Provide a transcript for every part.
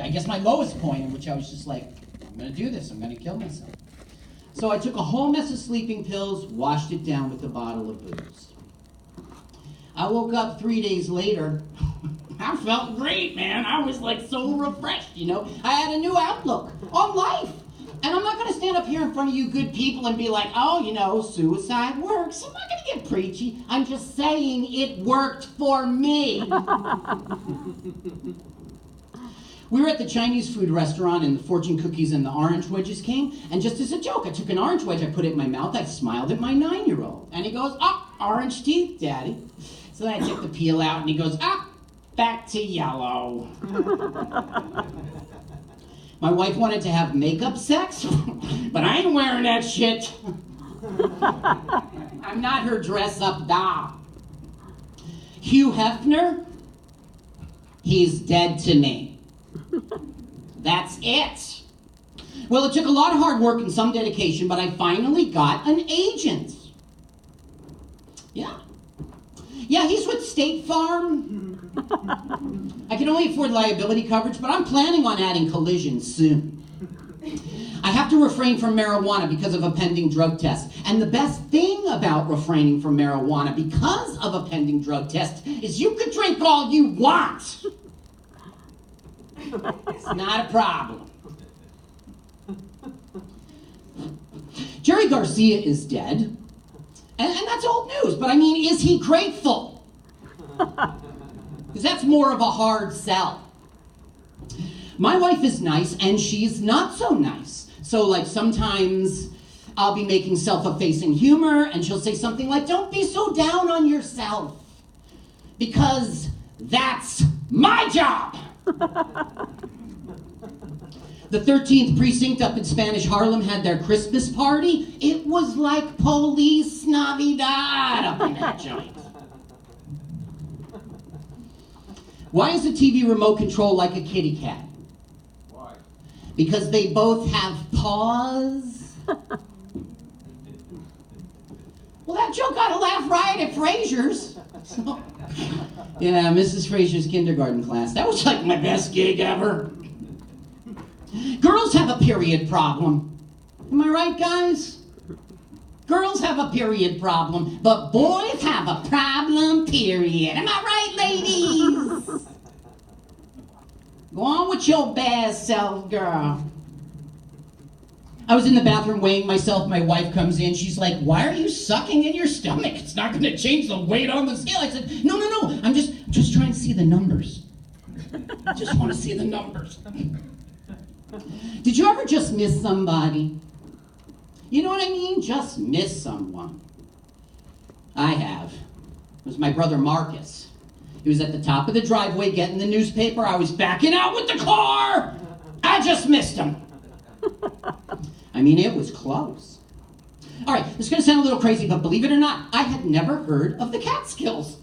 I guess, my lowest point, in which I was just like, I'm going to do this. I'm going to kill myself. So I took a whole mess of sleeping pills, washed it down with a bottle of booze. I woke up 3 days later. I felt great, man. I was like so refreshed, you know. I had a new outlook on life. And I'm not going to stand up here in front of you good people and be like, oh, you know, suicide works. I'm not going to get preachy. I'm just saying it worked for me. We were at the Chinese food restaurant and the fortune cookies and the orange wedges came. And just as a joke, I took an orange wedge, I put it in my mouth, I smiled at my 9-year-old. And he goes, orange teeth, Daddy. So then I took the peel out and he goes, back to yellow. My wife wanted to have makeup sex, but I ain't wearing that shit. I'm not her dress-up doll. Hugh Hefner, he's dead to me. That's it. Well, it took a lot of hard work and some dedication, but I finally got an agent. Yeah, he's with State Farm. I can only afford liability coverage, but I'm planning on adding collision soon. I have to refrain from marijuana because of a pending drug test. And the best thing about refraining from marijuana because of a pending drug test is you can drink all you want. It's not a problem. Jerry Garcia is dead. And that's old news, but I mean, is he grateful? Because that's more of a hard sell. My wife is nice, and she's not so nice. So, like, sometimes I'll be making self-effacing humor, and she'll say something like, don't be so down on yourself, because that's my job. The 13th precinct up in Spanish Harlem had their Christmas party. It was like Police Navidad up in that joint. Why is a TV remote control like a kitty cat? Why? Because they both have paws. Well, that joke got a laugh riot at Frasier's. So, yeah, Mrs. Frasier's kindergarten class. That was like my best gig ever. Girls have a period problem. Am I right, guys? Girls have a period problem, but boys have a problem, period. Am I right, ladies? Go on with your best self, girl. I was in the bathroom weighing myself. My wife comes in. She's like, why are you sucking in your stomach? It's not going to change the weight on the scale. I said, no. I'm just trying to see the numbers. I just want to see the numbers. Did you ever just miss somebody? You know what I mean? Just miss someone. I have. It was my brother Marcus. He was at the top of the driveway getting the newspaper. I was backing out with the car. I just missed him. I mean, it was close. All right, this is going to sound a little crazy, but believe it or not, I had never heard of the Catskills.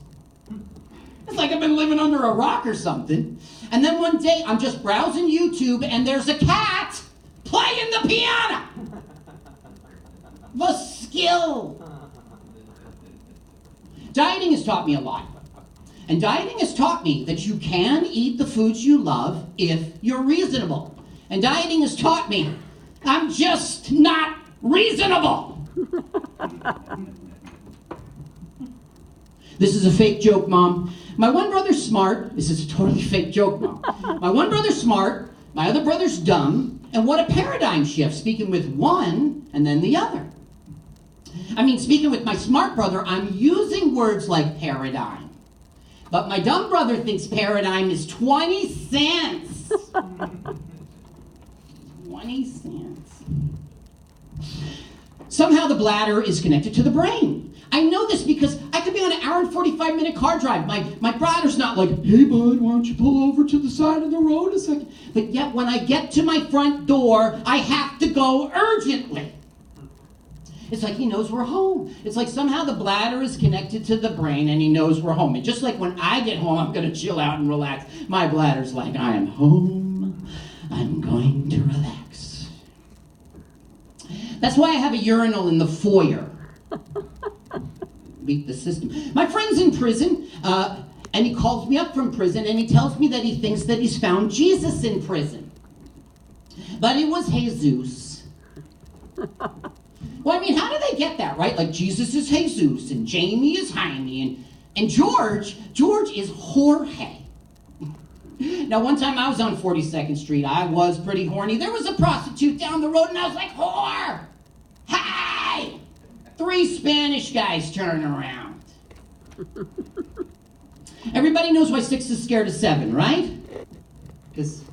It's like I've been living under a rock or something. And then one day, I'm just browsing YouTube, and there's a cat playing the piano. The skill. Dieting has taught me a lot. And dieting has taught me that you can eat the foods you love if you're reasonable. And dieting has taught me I'm just not reasonable. This is a fake joke, Mom. My one brother's smart. This is a totally fake joke, Mom. My one brother's smart, my other brother's dumb, and what a paradigm shift, speaking with one and then the other. I mean, speaking with my smart brother, I'm using words like paradigm. But my dumb brother thinks paradigm is 20 cents. 20 cents. Somehow the bladder is connected to the brain. I know this because I could be on an hour and 45-minute car drive. My bladder's not like, hey, bud, why don't you pull over to the side of the road a second? But yet when I get to my front door, I have to go urgently. It's like he knows we're home. It's like somehow the bladder is connected to the brain and he knows we're home. And just like when I get home, I'm going to chill out and relax. My bladder's like, I am home. I'm going to relax. That's why I have a urinal in the foyer. Beat the system. My friend's in prison. And he calls me up from prison and he tells me that he thinks that he's found Jesus in prison. But it was Jesus. Well, I mean, how do they get that, right? Like, Jesus is Jesus, and Jamie is Jaime, and George is Jorge. Now, one time I was on 42nd Street. I was pretty horny. There was a prostitute down the road, and I was like, whore! Hi! 3 Spanish guys turn around. Everybody knows why 6 is scared of 7, right? Because...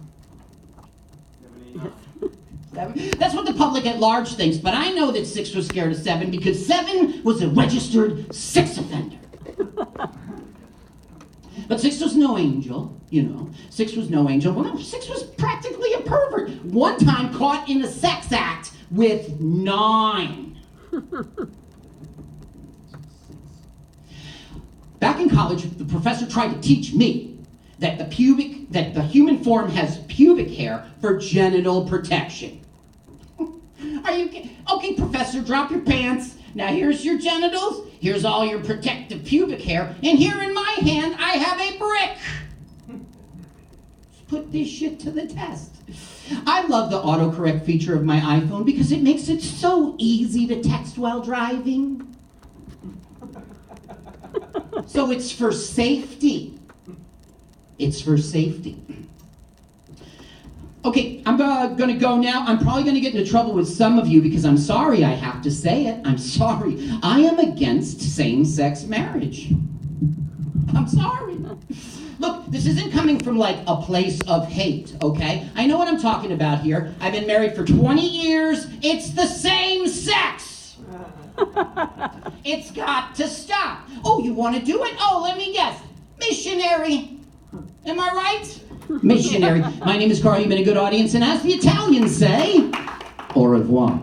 that's what the public at large thinks, but I know that 6 was scared of 7 because 7 was a registered sex offender. But 6 was no angel, you know. 6 was no angel. Well, no, 6 was practically a pervert. One time caught in a sex act with 9. Back in college, the professor tried to teach me that the human form has pubic hair for genital protection. Are you okay, professor? Drop your pants. Now here's your genitals. Here's all your protective pubic hair. And here in my hand, I have a brick. Let's put this shit to the test. I love the autocorrect feature of my iPhone because it makes it so easy to text while driving. So it's for safety. It's for safety. Okay, I'm going to go now. I'm probably going to get into trouble with some of you because I'm sorry I have to say it. I'm sorry. I am against same-sex marriage. I'm sorry. Look, this isn't coming from like a place of hate, okay? I know what I'm talking about here. I've been married for 20 years. It's the same sex. It's got to stop. Oh, you want to do it? Oh, let me guess. Missionary. Am I right? Missionary. My name is Carl. You've been a good audience. And as the Italians say, au revoir.